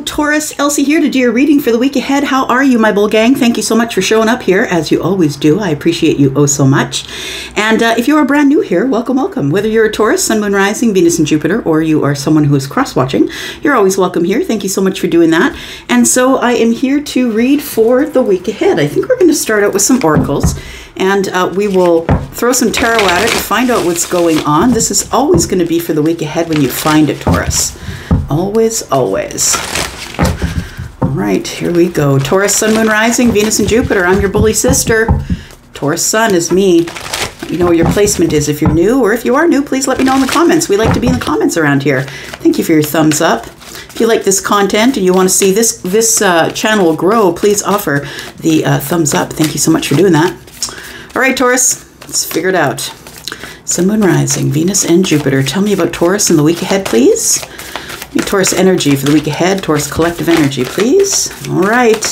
Taurus. Elsie here to do your reading for the week ahead. How are you, my bull gang? Thank you so much for showing up here, as you always do. I appreciate you oh so much. And if you are brand new here, welcome, welcome. Whether you're a Taurus, Sun, Moon, Rising, Venus, and Jupiter, or you are someone who is cross-watching, you're always welcome here. Thank you so much for doing that. And so I am here to read for the week ahead. I think we're going to start out with some oracles, and we will throw some tarot at it to find out what's going on. This is always going to be for the week ahead when you find it, Taurus. Always, always. All right, here we go. Taurus, Sun, Moon, Rising, Venus, and Jupiter. I'm your bully sister. Taurus Sun is me. Let me know where your placement is if you're new, or if you are new, please let me know in the comments. We like to be in the comments around here. Thank you for your thumbs up. If you like this content and you want to see this channel grow, please offer the thumbs up. Thank you so much for doing that. All right, Taurus, let's figure it out. Sun, Moon, Rising, Venus, and Jupiter. Tell me about Taurus in the week ahead, please. Taurus energy for the week ahead. Taurus collective energy, please. All right.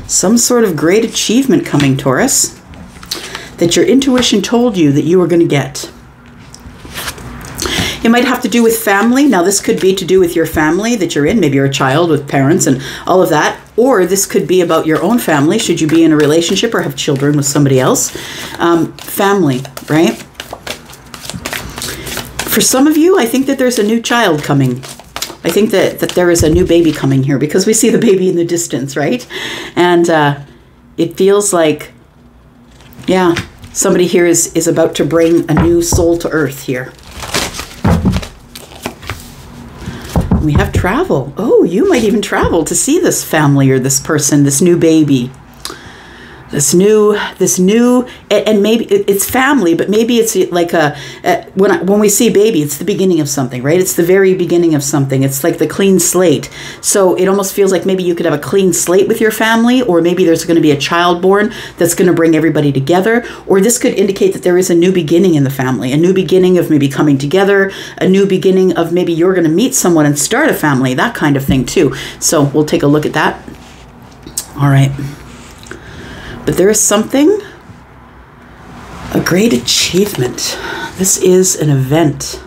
Some sort of great achievement coming, Taurus, that your intuition told you that you were going to get. It might have to do with family. Now, this could be to do with your family that you're in. Maybe you're a child with parents and all of that. Or this could be about your own family, should you be in a relationship or have children with somebody else. Family, right? For some of you, I think that there's a new child coming. I think that there is a new baby coming here because we see the baby in the distance, right? And it feels like, yeah, somebody here is about to bring a new soul to earth here. We have travel. Oh, you might even travel to see this family or this person, this new baby. This new, and maybe it's family, but maybe it's like when we see baby, it's the beginning of something, right? It's the very beginning of something. It's like the clean slate. So it almost feels like maybe you could have a clean slate with your family, or maybe there's going to be a child born that's going to bring everybody together, or this could indicate that there is a new beginning in the family, a new beginning of maybe coming together, a new beginning of maybe you're going to meet someone and start a family, that kind of thing too. So we'll take a look at that. All right. But there is something, a great achievement. This is an event,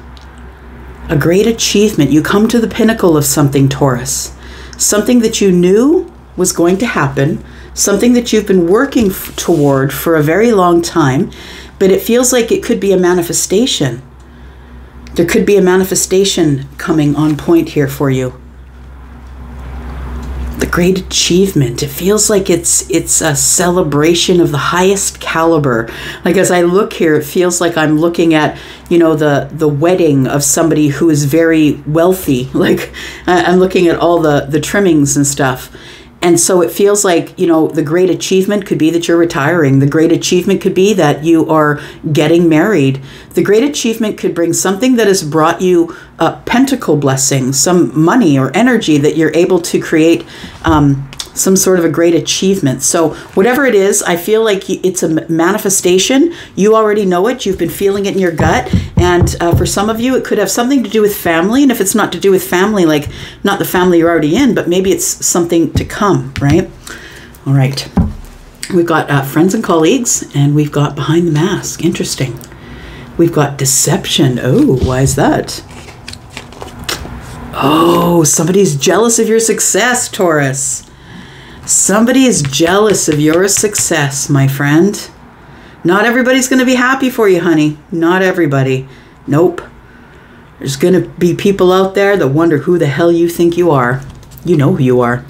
a great achievement. You come to the pinnacle of something, Taurus, something that you knew was going to happen, something that you've been working toward for a very long time, but it feels like it could be a manifestation. There could be a manifestation coming on point here for you. The great achievement. It feels like it's a celebration of the highest caliber. Like as I look here, it feels like I'm looking at, you know, the wedding of somebody who is very wealthy. Like I'm looking at all the trimmings and stuff. And so it feels like, you know, the great achievement could be that you're retiring. The great achievement could be that you are getting married. The great achievement could bring something that has brought you a pentacle blessing, some money or energy that you're able to create some sort of a great achievement. So whatever it is, I feel like it's a manifestation. You already know it. You've been feeling it in your gut. And for some of you, it could have something to do with family. And if it's not to do with family, like not the family you're already in, but maybe it's something to come, right? All right. We've got friends and colleagues, and we've got behind the mask. Interesting. We've got deception. Oh, why is that? Oh, somebody's jealous of your success, Taurus. Somebody is jealous of your success, my friend. Not everybody's going to be happy for you, honey. Not everybody. Nope. There's going to be people out there that wonder who the hell you think you are. You know who you are.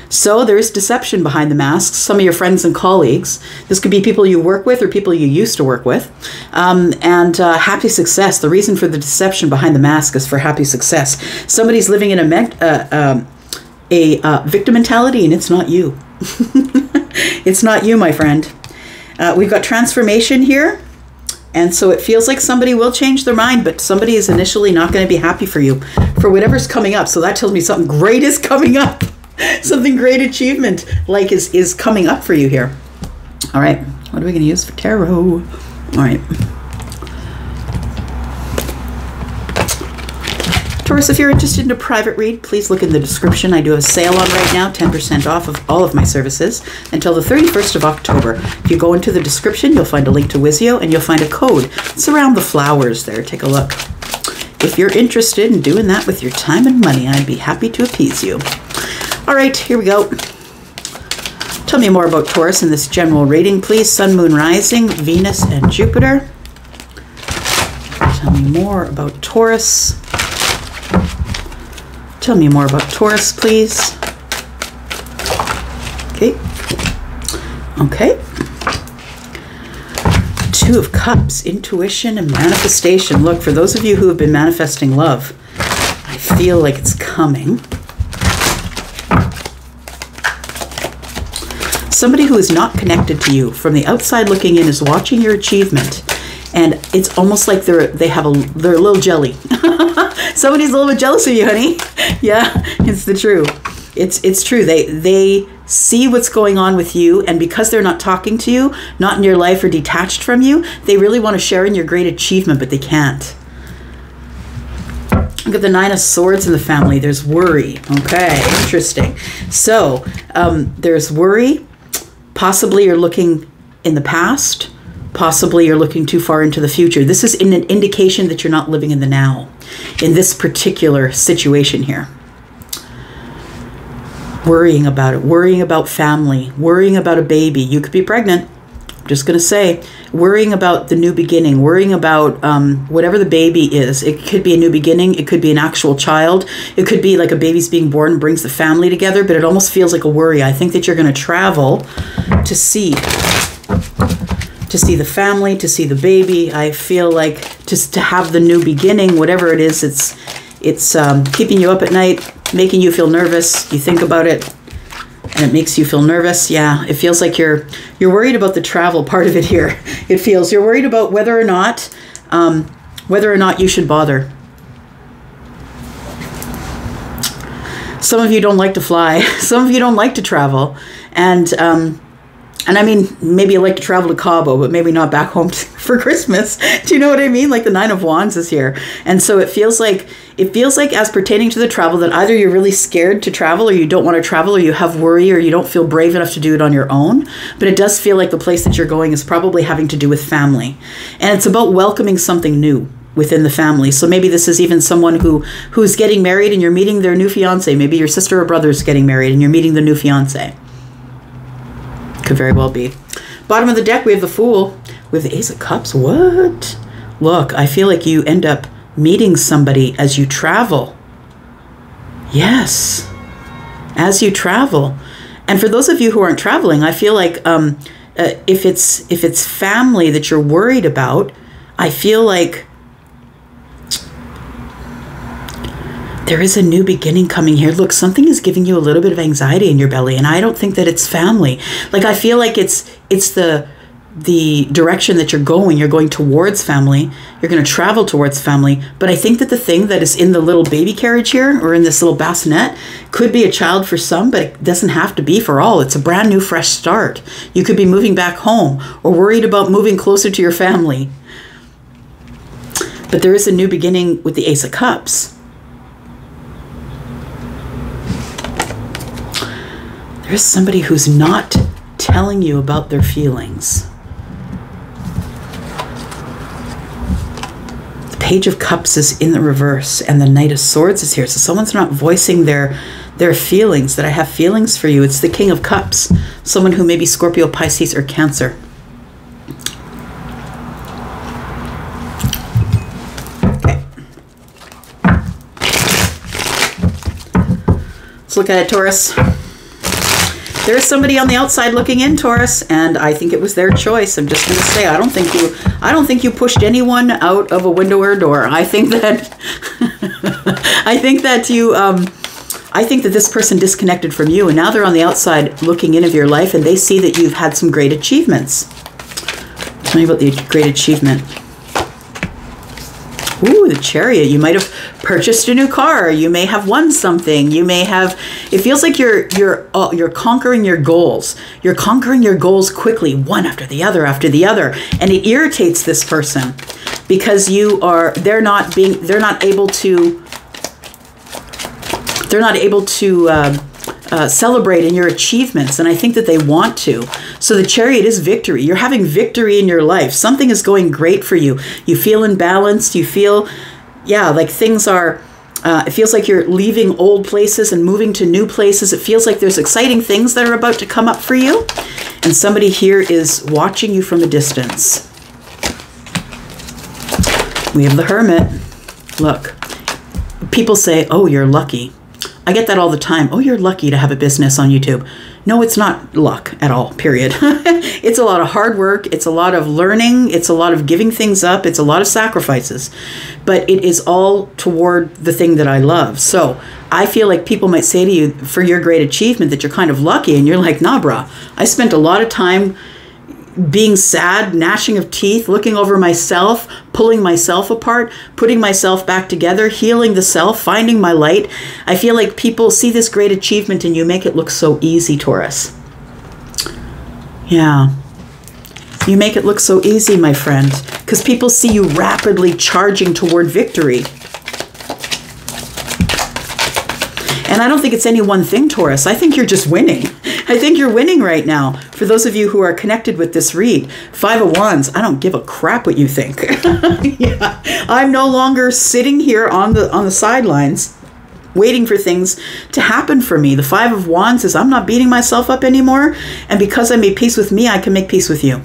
So there's deception behind the masks. Some of your friends and colleagues. This could be people you work with or people you used to work with. Happy success. The reason for the deception behind the mask is for happy success. Somebody's living in a victim mentality, and it's not you. It's not you, my friend. We've got transformation here, and so it feels like somebody will change their mind, but somebody is initially not going to be happy for you for whatever's coming up. So that tells me something great is coming up. Something great achievement like is coming up for you here. All right, what are we going to use for tarot? All right. Taurus, if you're interested in a private read, please look in the description. I do have a sale on right now, 10% off of all of my services until the 31st of October. If you go into the description, you'll find a link to Wizio, and you'll find a code. It's around the flowers there. Take a look. If you're interested in doing that with your time and money, I'd be happy to appease you. All right, here we go. Tell me more about Taurus in this general reading, please. Sun, Moon, Rising, Venus, and Jupiter. Tell me more about Taurus. Tell me more about Taurus, please. Okay. Okay. Two of Cups, intuition and manifestation. Look, for those of you who have been manifesting love, I feel like it's coming. Somebody who is not connected to you from the outside looking in is watching your achievement, and it's almost like they're a little jelly. Somebody's a little bit jealous of you, honey. Yeah, it's the truth. It's true. They see what's going on with you, and because they're not talking to you, not in your life or detached from you, they really want to share in your great achievement, but they can't. Look at the Nine of Swords in the family. There's worry. Okay, interesting. So there's worry. Possibly you're looking in the past. Possibly you're looking too far into the future. This is an indication that you're not living in the now in this particular situation here. Worrying about it, worrying about family, worrying about a baby. You could be pregnant. I'm just going to say, worrying about the new beginning, worrying about whatever the baby is. It could be a new beginning. It could be an actual child. It could be like a baby's being born and brings the family together, but it almost feels like a worry. I think that you're going to travel to see the family, to see the baby. I feel like just to have the new beginning, whatever it is, it's keeping you up at night, making you feel nervous. You think about it and it makes you feel nervous. Yeah, it feels like you're worried about the travel part of it here. It feels you're worried about whether or not you should bother. Some of you don't like to fly. Some of you don't like to travel. And I mean, maybe you like to travel to Cabo, but maybe not back home for Christmas. Do you know what I mean? Like the Nine of Wands is here. And so it feels like as pertaining to the travel that either you're really scared to travel or you don't want to travel or you have worry or you don't feel brave enough to do it on your own. But it does feel like the place that you're going is probably having to do with family. And it's about welcoming something new within the family. So maybe this is even someone who's getting married and you're meeting their new fiance. Maybe your sister or brother is getting married and you're meeting the new fiance. Could very well be. Bottom of the deck, we have the Fool with the Ace of Cups. What? Look, I feel like you end up meeting somebody as you travel. Yes, as you travel. And for those of you who aren't traveling, I feel like if it's family that you're worried about, I feel like there is a new beginning coming here. Look, something is giving you a little bit of anxiety in your belly, and I don't think that it's family. Like, I feel like it's the direction that you're going. You're going towards family. You're going to travel towards family. But I think that the thing that is in the little baby carriage here, or in this little bassinet, could be a child for some, but it doesn't have to be for all. It's a brand new, fresh start. You could be moving back home or worried about moving closer to your family. But there is a new beginning with the Ace of Cups. There is somebody who's not telling you about their feelings. The Page of Cups is in the reverse, and the Knight of Swords is here. So someone's not voicing their feelings, that I have feelings for you. It's the King of Cups, someone who may be Scorpio, Pisces, or Cancer. Okay. Let's look at it, Taurus. There's somebody on the outside looking in, Taurus, and I think it was their choice. I'm just going to say, I don't think you pushed anyone out of a window or a door. I think that I think that this person disconnected from you, and now they're on the outside looking in of your life, and they see that you've had some great achievements. Tell me about the great achievement. Ooh, the Chariot. You might have purchased a new car. You may have won something. You may have. It feels like you're conquering your goals. You're conquering your goals quickly, one after the other, and it irritates this person because they're not able to celebrate in your achievements, and I think that they want to. So the Chariot is victory. You're having victory in your life. Something is going great for you. You feel imbalanced. You feel, yeah, like things are It feels like you're leaving old places and moving to new places. It feels like there's exciting things that are about to come up for you. And somebody here is watching you from a distance. We have the Hermit. Look, people say, oh, you're lucky. I get that all the time. Oh, you're lucky to have a business on YouTube. No, it's not luck at all, period. It's a lot of hard work. It's a lot of learning. It's a lot of giving things up. It's a lot of sacrifices. But it is all toward the thing that I love. So I feel like people might say to you, for your great achievement, that you're kind of lucky. And you're like, nah, brah. I spent a lot of time being sad, gnashing of teeth, looking over myself, pulling myself apart, putting myself back together, healing the self, finding my light. I feel like people see this great achievement and you make it look so easy, Taurus. Yeah. You make it look so easy, my friend, because people see you rapidly charging toward victory. And I don't think it's any one thing, Taurus. I think you're just winning. I think you're winning right now. For those of you who are connected with this read, 5 of Wands, I don't give a crap what you think. Yeah. I'm no longer sitting here on the sidelines waiting for things to happen for me. The 5 of Wands is I'm not beating myself up anymore. And because I made peace with me, I can make peace with you.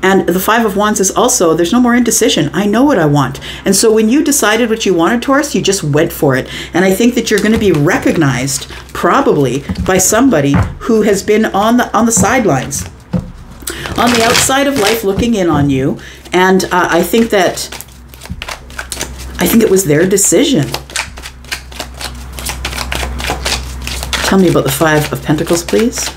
And the 5 of Wands is also, there's no more indecision. I know what I want. And so when you decided what you wanted, Taurus, you just went for it. And I think that you're going to be recognized probably by somebody who has been on the sidelines, on the outside of life, looking in on you. And I think it was their decision. Tell me about the 5 of Pentacles, please.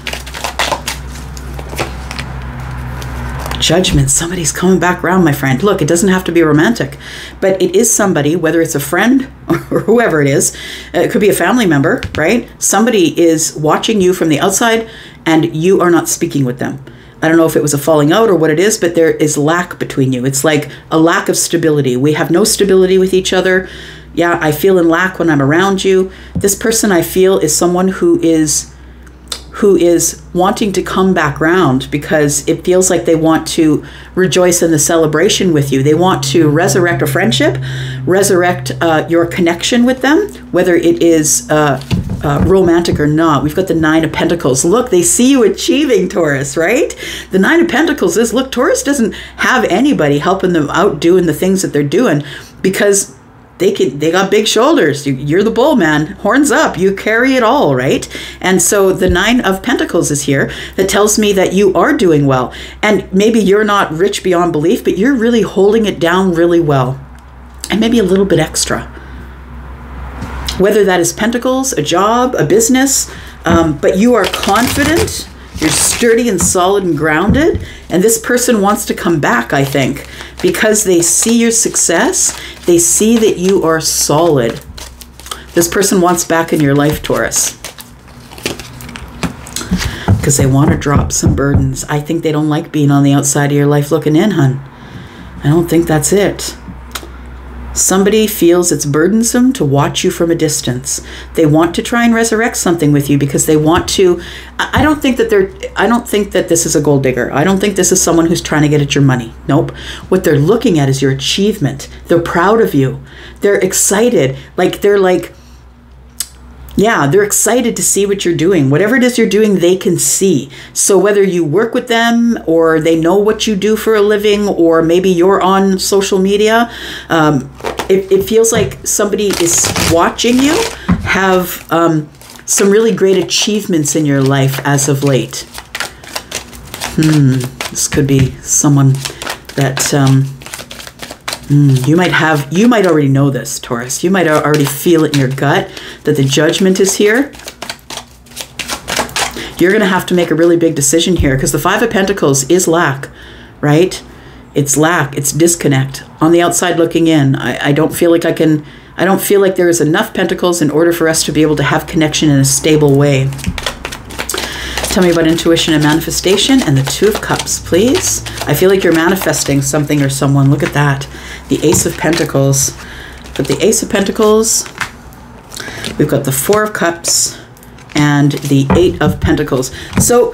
Judgment. Somebody's coming back around, my friend. Look, it doesn't have to be romantic, but it is somebody, whether it's a friend or whoever it is. It could be a family member, right? Somebody is watching you from the outside and you are not speaking with them. I don't know if it was a falling out or what it is, but there is lack between you. It's like a lack of stability. We have no stability with each other. Yeah, I feel in lack when I'm around you. This person, I feel, is someone who is wanting to come back round because it feels like they want to rejoice in the celebration with you. They want to resurrect a friendship, resurrect your connection with them, whether it is romantic or not. We've got the 9 of Pentacles. Look, they see you achieving, Taurus, right? The 9 of Pentacles is, look, Taurus doesn't have anybody helping them out doing the things that they're doing because they got big shoulders. You're the bull, man. Horns up. You carry it all, right? And so the 9 of Pentacles is here. That tells me that you are doing well. And maybe you're not rich beyond belief, but you're really holding it down really well. And maybe a little bit extra. Whether that is Pentacles, a job, a business, but you are confident. You're sturdy and solid and grounded. And this person wants to come back, I think, because they see your success. They see that you are solid. This person wants back in your life, Taurus, because they want to drop some burdens. I think they don't like being on the outside of your life looking in, hun. I don't think that's it. Somebody feels it's burdensome to watch you from a distance. They want to try and resurrect something with you because they want to. I don't think that this is a gold digger. I don't think this is someone who's trying to get at your money. Nope. What they're looking at is your achievement. They're proud of you. They're excited. Yeah, they're excited to see what you're doing. Whatever it is you're doing, they can see. So whether you work with them or they know what you do for a living or maybe you're on social media, it feels like somebody is watching you have some really great achievements in your life as of late. This could be someone that you might already know this, Taurus. You might already feel it in your gut that the Judgment is here. You're going to have to make a really big decision here because the 5 of Pentacles is lack, right? It's lack. It's disconnect. On the outside looking in, I don't feel like I don't feel like there is enough Pentacles in order for us to be able to have connection in a stable way. Tell me about intuition and manifestation and the 2 of Cups, please. I feel like you're manifesting something or someone. Look at that. The Ace of Pentacles. But the Ace of Pentacles, we've got the 4 of Cups and the 8 of Pentacles. So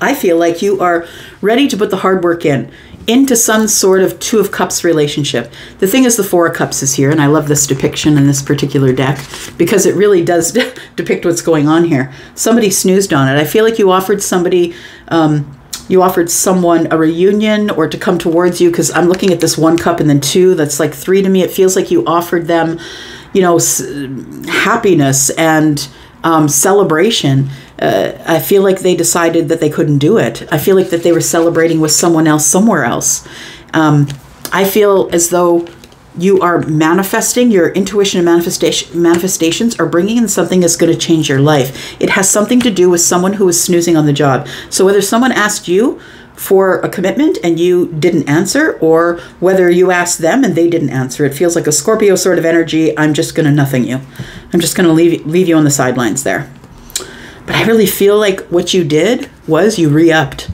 I feel like you are ready to put the hard work in. into some sort of Two of Cups relationship. The thing is, the Four of Cups is here, and I love this depiction in this particular deck because it really does depict what's going on here. Somebody snoozed on it. I feel like you offered somebody, you offered someone a reunion or to come towards you, because I'm looking at this 1 cup and then 2. That's like 3 to me. It feels like you offered them, you know, happiness and celebration. I feel like they decided that they couldn't do it. I feel like that they were celebrating with someone else somewhere else. I feel as though you are manifesting, your intuition and manifestations are bringing in something that's going to change your life. It has something to do with someone who is snoozing on the job. So whether someone asked you for a commitment and you didn't answer, or whether you asked them and they didn't answer, it feels like a Scorpio sort of energy. I'm just going to nothing you. I'm just going to leave you on the sidelines there. But I really feel like what you did was you re-upped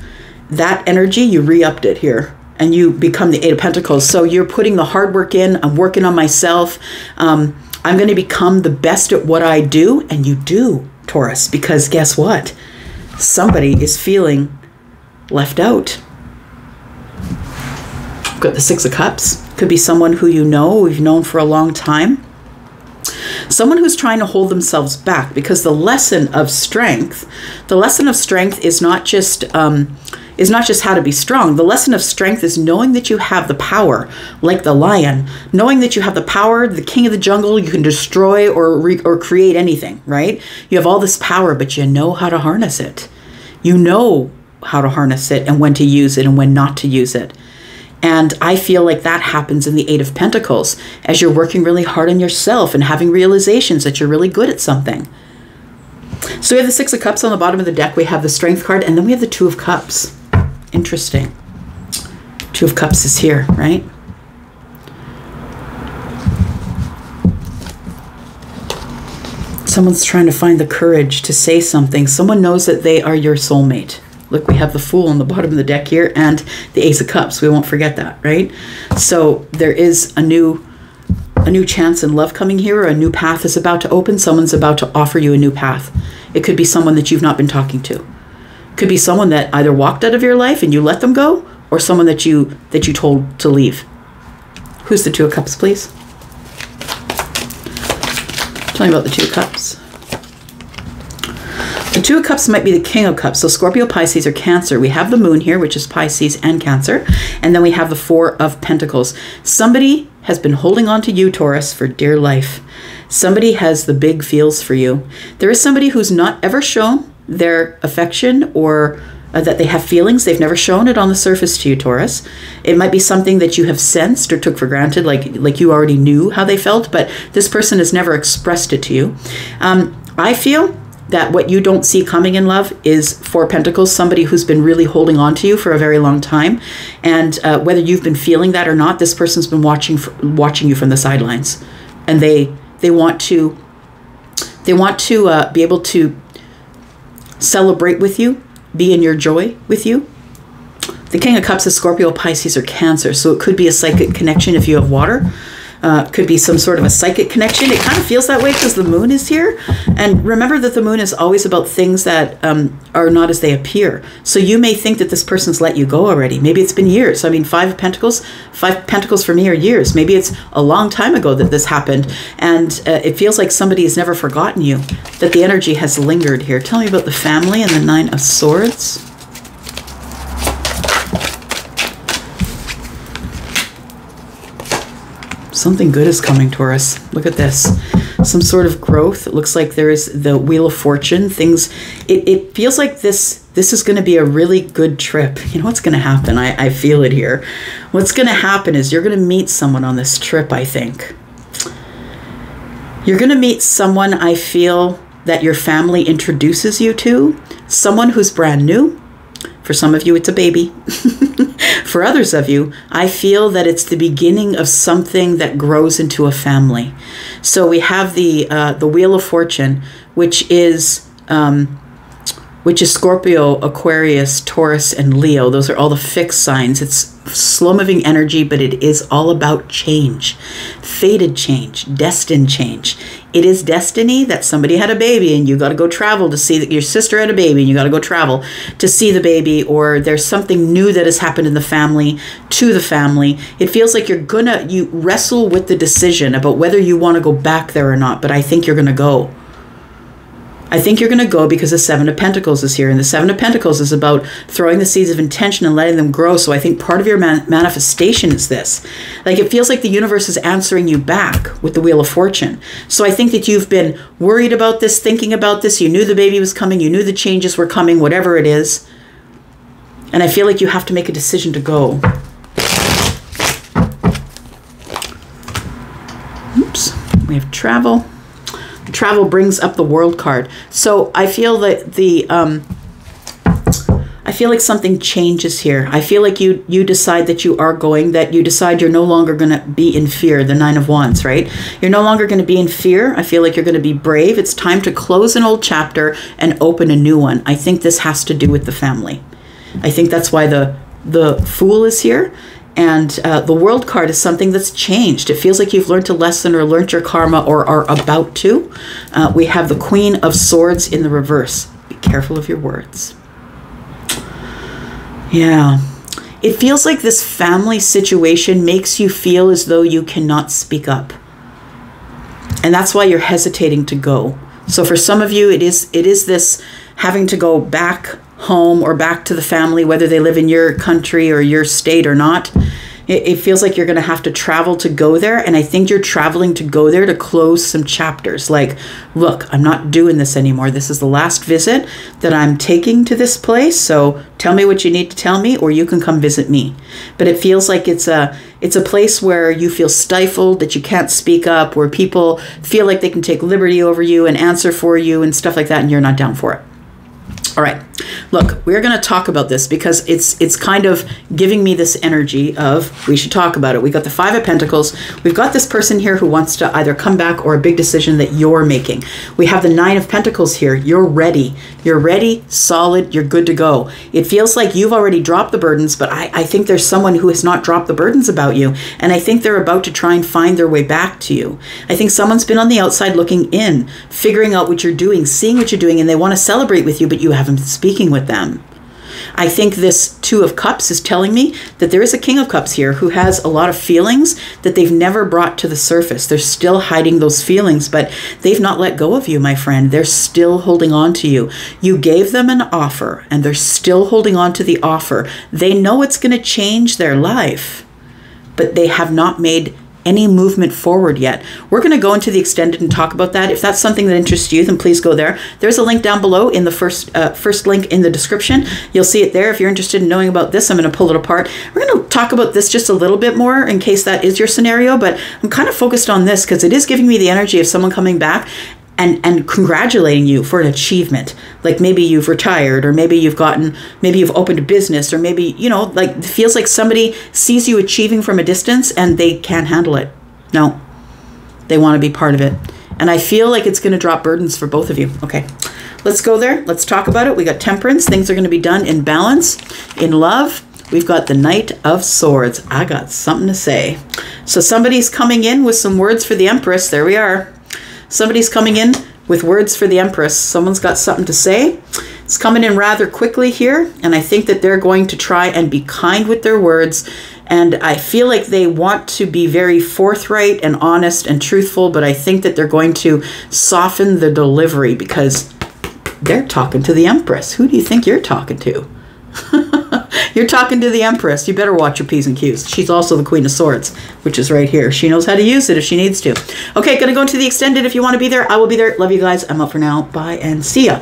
that energy. You re-upped it here, and you become the Eight of Pentacles. So you're putting the hard work in. I'm working on myself. I'm going to become the best at what I do. And you do, Taurus, because guess what? Somebody is feeling left out. We've got the Six of Cups. Could be someone who you know, we've known for a long time. Someone who's trying to hold themselves back, because the lesson of strength is not just how to be strong. The lesson of strength is knowing that you have the power, like the lion, knowing that you have the power, the king of the jungle. You can destroy or create anything, right? You have all this power, but you know how to harness it. You know how to harness it and when to use it and when not to use it. And I feel like that happens in the Eight of Pentacles as you're working really hard on yourself and having realizations that you're really good at something. So we have the Six of Cups on the bottom of the deck. We have the Strength card, and then we have the Two of Cups. Interesting. Two of Cups is here, right? Someone's trying to find the courage to say something. Someone knows that they are your soulmate. Look, we have the Fool on the bottom of the deck here and the Ace of Cups. We won't forget that, right? So there is a new chance in love coming here, or a new path is about to open. Someone's about to offer you a new path. It could be someone that you've not been talking to. It could be someone that either walked out of your life and you let them go, or someone that you told to leave. Who's the Two of Cups, please? Tell me about the Two of Cups. The Two of Cups might be the King of Cups. So Scorpio, Pisces, or Cancer. We have the Moon here, which is Pisces and Cancer. And then we have the Four of Pentacles. Somebody has been holding on to you, Taurus, for dear life. Somebody has the big feels for you. There is somebody who's not ever shown their affection or that they have feelings. They've never shown it on the surface to you, Taurus. It might be something that you have sensed or took for granted, like you already knew how they felt, but this person has never expressed it to you. I feel that what you don't see coming in love is Four of Pentacles, somebody who's been really holding on to you for a very long time. And whether you've been feeling that or not, this person's been watching you from the sidelines. And they want to be able to celebrate with you, be in your joy with you. The King of Cups is Scorpio, Pisces, or Cancer. So it could be a psychic connection if you have water. Could be some sort of a psychic connection. It kind of feels that way because the Moon is here. And remember that the Moon is always about things that are not as they appear. So you may think that this person's let you go already. Maybe it's been years. I mean, Five of Pentacles for me are years. Maybe it's a long time ago that this happened. And it feels like somebody has never forgotten you, that the energy has lingered here. Tell me about the family and the Nine of Swords. Something good is coming, Taurus. Look at this. Some sort of growth. It looks like there is the Wheel of Fortune. Things. It feels like this is going to be a really good trip. You know what's going to happen? I feel it here. What's going to happen is you're going to meet someone on this trip, I think. You're going to meet someone, I feel, that your family introduces you to. Someone who's brand new. For some of you, it's a baby. For others of you, I feel that it's the beginning of something that grows into a family. So we have the Wheel of Fortune, which is Scorpio, Aquarius, Taurus, and Leo. Those are all the fixed signs. It's slow-moving energy, but it is all about change. Fated change, destined change. it is destiny that somebody had a baby and you got to go travel to see that your sister had a baby and you got to go travel to see the baby, or there's something new that has happened in the family to the family. It feels like you wrestle with the decision about whether you want to go back there or not, but I think you're going to go. I think you're going to go because the Seven of Pentacles is here. And the Seven of Pentacles is about throwing the seeds of intention and letting them grow. So I think part of your manifestation is this. Like, it feels like the universe is answering you back with the Wheel of Fortune. So I think that you've been worried about this, thinking about this. You knew the baby was coming. You knew the changes were coming, whatever it is. And I feel like you have to make a decision to go. Oops. We have travel. Travel brings up the World card. So I feel that I feel like something changes here. I feel like you decide that you are going, that you decide you're no longer going to be in fear, the Nine of Wands, right? You're no longer going to be in fear. I feel like you're going to be brave. It's time to close an old chapter and open a new one. I think this has to do with the family. I think that's why the Fool is here. And the World card is something that's changed. It feels like you've learned a lesson or learned your karma or are about to. We have the Queen of Swords in the reverse. Be careful of your words. Yeah. It feels like this family situation makes you feel as though you cannot speak up. And that's why you're hesitating to go. So for some of you, it is this having to go back home or back to the family, whether they live in your country or your state or not. It feels like you're going to have to travel to go there. And I think you're traveling to go there to close some chapters. Like, look, I'm not doing this anymore. This is the last visit that I'm taking to this place. So tell me what you need to tell me, or you can come visit me. But it feels like it's a place where you feel stifled, that you can't speak up, where people feel like they can take liberty over you and answer for you and stuff like that. And you're not down for it. All right, look, we're going to talk about this because it's kind of giving me this energy of we should talk about it. We got the Five of Pentacles. We've got this person here who wants to either come back or a big decision that you're making. We have the Nine of Pentacles here. You're ready. You're ready, solid, you're good to go. It feels like you've already dropped the burdens, but I think there's someone who has not dropped the burdens about you. And I think they're about to try and find their way back to you. I think someone's been on the outside looking in, figuring out what you're doing, seeing what you're doing, and they want to celebrate with you, but you haven't been speaking with them. I think this Two of Cups is telling me that there is a King of Cups here who has a lot of feelings that they've never brought to the surface. They're still hiding those feelings, but they've not let go of you, my friend. They're still holding on to you. You gave them an offer, and they're still holding on to the offer. They know it's going to change their life, but they have not made any movement forward yet. We're going to go into the extended and talk about that. If that's something that interests you, then please go there. There's a link down below in the first link in the description. You'll see it there. If you're interested in knowing about this, I'm going to pull it apart. We're going to talk about this just a little bit more in case that is your scenario, but I'm kind of focused on this because it is giving me the energy of someone coming back and congratulating you for an achievement. Like maybe you've retired, or maybe you've opened a business, or maybe, you know, like it feels like somebody sees you achieving from a distance and they can't handle it. No, they want to be part of it. And I feel like it's going to drop burdens for both of you. Okay, let's go there. Let's talk about it. We got Temperance. Things are going to be done in balance, in love. We've got the Knight of Swords. I got something to say. So somebody's coming in with some words for the Empress. There we are. Somebody's coming in with words for the Empress. Someone's got something to say. It's coming in rather quickly here, and I think that they're going to try and be kind with their words, and I feel like they want to be very forthright and honest and truthful, but I think that they're going to soften the delivery because they're talking to the Empress. Who do you think you're talking to? You're talking to the Empress. You better watch your P's and Q's. She's also the Queen of Swords, which is right here. She knows how to use it if she needs to. Okay, going to go into the extended. If you want to be there, I will be there. Love you guys. I'm up for now. Bye and see ya.